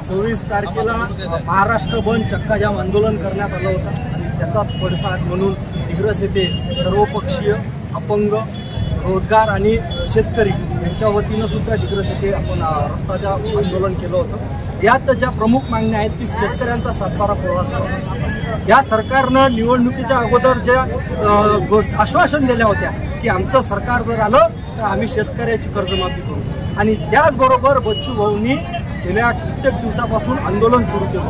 24 तारखेला महाराष्ट्र बंद चक्काजाम आंदोलन करण्यात आलं होतं आणि त्याचाच पडसाद म्हणून दिग्रस येथे सर्वपक्षीय अपंग रोजगार आणि शेतकरी यांच्या वतीनं सुद्धा दिग्रस येथे आपण रस्त्याचं आंदोलन केलं होतं। यात ज्या प्रमुख मागण्या आहेत ती शेतकऱ्यांचा सातबारा पुरवठा। या सरकारनं निवडणुकीच्या अगोदर ज्या आश्वासन दिल्या होत्या की आमचं सरकार जर आलं तर आम्ही शेतकऱ्याची कर्जमाफी करू, आणि त्याचबरोबर बच्चू भाऊंनी गेल्या कित्येक दिवसापासून आंदोलन सुरू केलं।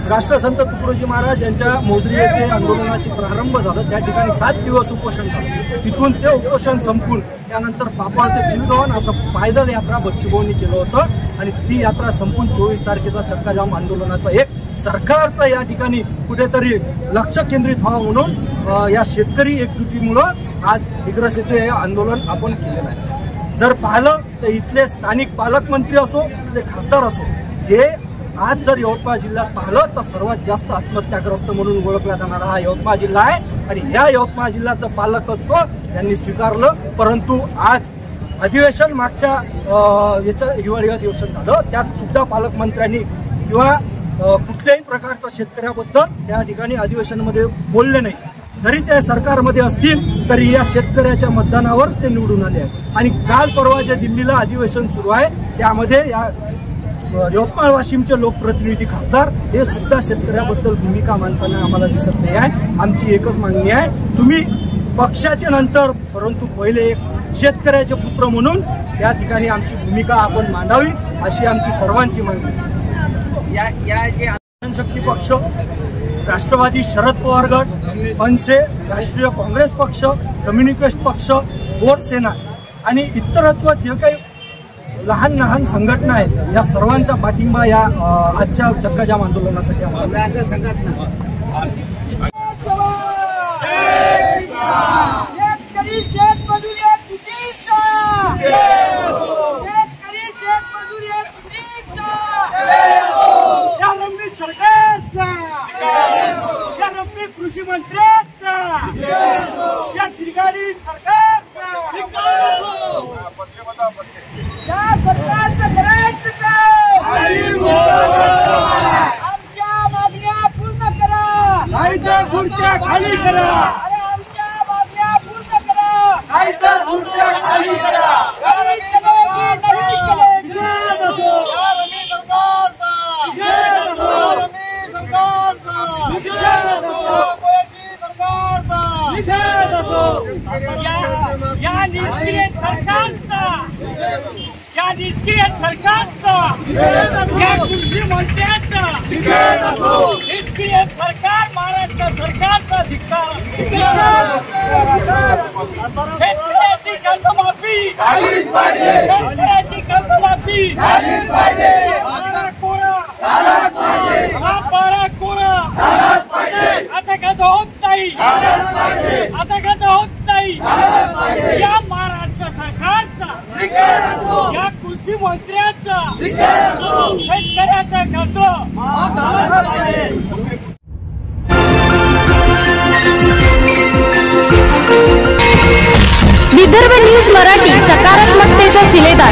राष्ट्रसंत तुकडोजी महाराज यांच्या मोजरी येथे आंदोलनाचे प्रारंभ झालं, त्या ठिकाणी 7 दिवस उपोषण झालं। तिथून ते उपोषण संपून त्यानंतर पापड ते चिलगवन असं पायदळ यात्रा बच्चू भाऊंनी केलं होतं आणि ती यात्रा संपून 24 तारखेचा चक्काजाम आंदोलनाचा एक सरकारचं या ठिकाणी कुठेतरी लक्ष केंद्रित व्हावं म्हणून या शेतकरी एकजुटीमुळं आज दिग्रस येथे हे आंदोलन आपण केलेलं आहे। जर पाहिलं तर इथले स्थानिक पालकमंत्री असो, इथले खासदार असो, हे आज जर यवतमाळ जिल्ह्यात पाहिलं तर सर्वात जास्त आत्महत्याग्रस्त म्हणून ओळखला जाणारा हा यवतमाळ जिल्हा आहे आणि या यवतमाळ जिल्ह्याचं पालकत्व यांनी स्वीकारलं। परंतु आज अधिवेशन मागच्या हिवाळी अधिवेशन झालं, त्यात सुद्धा पालकमंत्र्यांनी किंवा कुठल्याही प्रकारच्या शेतकऱ्याबद्दल त्या ठिकाणी अधिवेशनामध्ये बोलले नाही। जरी ते सरकारमध्ये असतील तरी या शेतकऱ्याच्या मतदानावर ते निवडून आले आहेत आणि काल परवा जे दिल्लीला अधिवेशन सुरू आहे त्यामध्ये या यवतमाळ वाशिमचे लोकप्रतिनिधी खासदार हे सुद्धा शेतकऱ्याबद्दल भूमिका मांडताना आम्हाला दिसत नाही आहे। आमची एकच मागणी आहे, तुम्ही पक्षाचे नंतर परंतु पहिले एक शेतकऱ्याचे पुत्र म्हणून त्या ठिकाणी आमची भूमिका आपण मांडावी अशी आमची सर्वांची मागणी। या जे जनशक्ती पक्ष, राष्ट्रवादी शरद पवार गट, मनसे, राष्ट्रीय काँग्रेस पक्ष, कम्युनिस्ट पक्ष, गोट सेना आणि इतरत्व जे काही लहान लहान संघटना आहेत या सर्वांचा पाठिंबा या आजच्या चक्काजाम आंदोलनासाठी आम्हाला संघटना कृषी मंत्र्यांचा या दिग्गारी सरकारचा या सरकारचं करायचं काय? आमच्या मागण्या पूर्ण करा, नाहीतर खुर्च्या खाली करा। अरे आमच्या मागण्या पूर्ण करा, नाहीतर खुर्च्या खाली करा। नाही चलेगी, नाही चलेगी। यारमी सरकारचा, यारमी सरकारचा, अपयशी सरकारचा निषेध असो। या निष्क्रिय सरकारचा, या निष्क्रिय सरकारचा, या कृषी मंत्र्यांचा निष्क्रिय सरकार, महाराष्ट्र सरकारचा धिक्कार। शेतकऱ्याची कर्जमाफी झालीच पाहिजे, शेतकऱ्याची कर्जमाफी झालीच पाहिजे। पारा कोरा झालाच पाहिजे, हा पारा कोरा झालाच पाहिजे। आता कसं होत नाही, आता कसं होत नाही। या महाराष्ट्र सरकारचा, या कृषी मंत्र्यांचा, शेतकऱ्याचा कर्ज माफ झाला पाहिजे। विदर्भ न्यूज मराठी, सकारात्मकतेचा शिलेदार।